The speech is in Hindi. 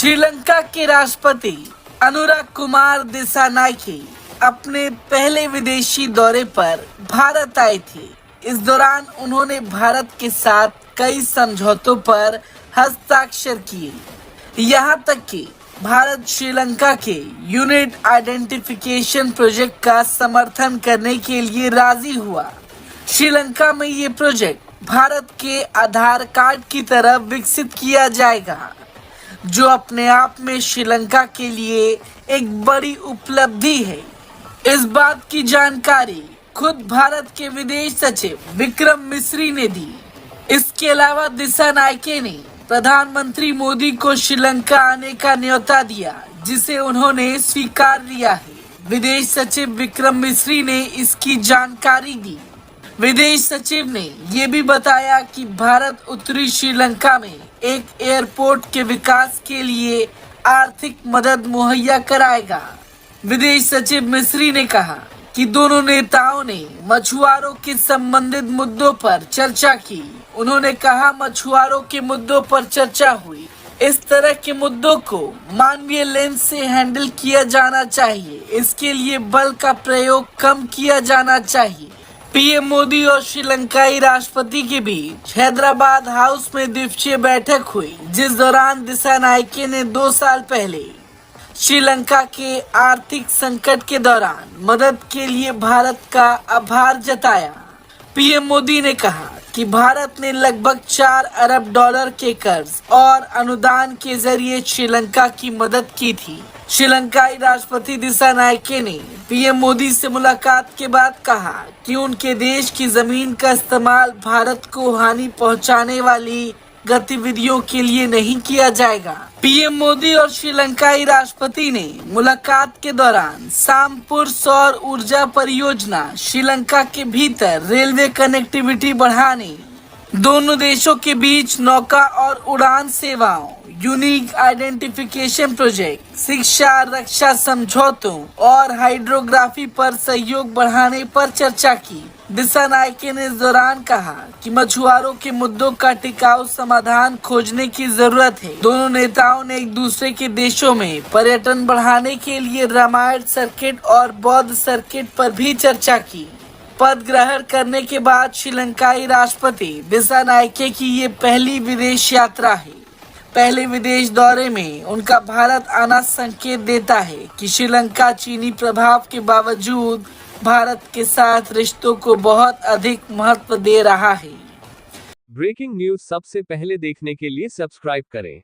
श्रीलंका के राष्ट्रपति अनुराग कुमार दिसानायके अपने पहले विदेशी दौरे पर भारत आए थे। इस दौरान उन्होंने भारत के साथ कई समझौतों पर हस्ताक्षर किए। यहां तक कि भारत श्रीलंका के यूनिट आइडेंटिफिकेशन प्रोजेक्ट का समर्थन करने के लिए राजी हुआ। श्रीलंका में ये प्रोजेक्ट भारत के आधार कार्ड की तरह विकसित किया जाएगा, जो अपने आप में श्रीलंका के लिए एक बड़ी उपलब्धि है। इस बात की जानकारी खुद भारत के विदेश सचिव विक्रम मिस्री ने दी। इसके अलावा दिसानायके ने प्रधानमंत्री मोदी को श्रीलंका आने का न्योता दिया, जिसे उन्होंने स्वीकार लिया है। विदेश सचिव विक्रम मिस्री ने इसकी जानकारी दी। विदेश सचिव ने ये भी बताया कि भारत उत्तरी श्रीलंका में एक एयरपोर्ट के विकास के लिए आर्थिक मदद मुहैया कराएगा। विदेश सचिव मिस्री ने कहा कि दोनों नेताओं ने मछुआरों के संबंधित मुद्दों पर चर्चा की। उन्होंने कहा, मछुआरों के मुद्दों पर चर्चा हुई। इस तरह के मुद्दों को मानवीय लेंस से हैंडल किया जाना चाहिए। इसके लिए बल का प्रयोग कम किया जाना चाहिए। पीएम मोदी और श्रीलंकाई राष्ट्रपति के बीच हैदराबाद हाउस में द्विपक्षीय बैठक हुई, जिस दौरान दिसानायके ने 2 साल पहले श्रीलंका के आर्थिक संकट के दौरान मदद के लिए भारत का आभार जताया। पीएम मोदी ने कहा कि भारत ने लगभग $4 अरब के कर्ज और अनुदान के जरिए श्रीलंका की मदद की थी। श्रीलंकाई राष्ट्रपति दिसानायके ने पीएम मोदी से मुलाकात के बाद कहा कि उनके देश की जमीन का इस्तेमाल भारत को हानि पहुंचाने वाली गतिविधियों के लिए नहीं किया जाएगा। पीएम मोदी और श्रीलंकाई राष्ट्रपति ने मुलाकात के दौरान सामपुर सौर ऊर्जा परियोजना, श्रीलंका के भीतर रेलवे कनेक्टिविटी बढ़ाने, दोनों देशों के बीच नौका और उड़ान सेवाओं, यूनिक आइडेंटिफिकेशन प्रोजेक्ट, शिक्षा रक्षा समझौतों और हाइड्रोग्राफी पर सहयोग बढ़ाने पर चर्चा की। दिसानायके ने इस दौरान कहा कि मछुआरों के मुद्दों का टिकाऊ समाधान खोजने की जरूरत है। दोनों नेताओं ने एक दूसरे के देशों में पर्यटन बढ़ाने के लिए रामायण सर्किट और बौद्ध सर्किट पर भी चर्चा की। पद ग्रहण करने के बाद श्रीलंकाई राष्ट्रपति दिसानायके की ये पहली विदेश यात्रा है। पहले विदेश दौरे में उनका भारत आना संकेत देता है कि श्रीलंका चीनी प्रभाव के बावजूद भारत के साथ रिश्तों को बहुत अधिक महत्व दे रहा है। ब्रेकिंग न्यूज सबसे पहले देखने के लिए सब्सक्राइब करें।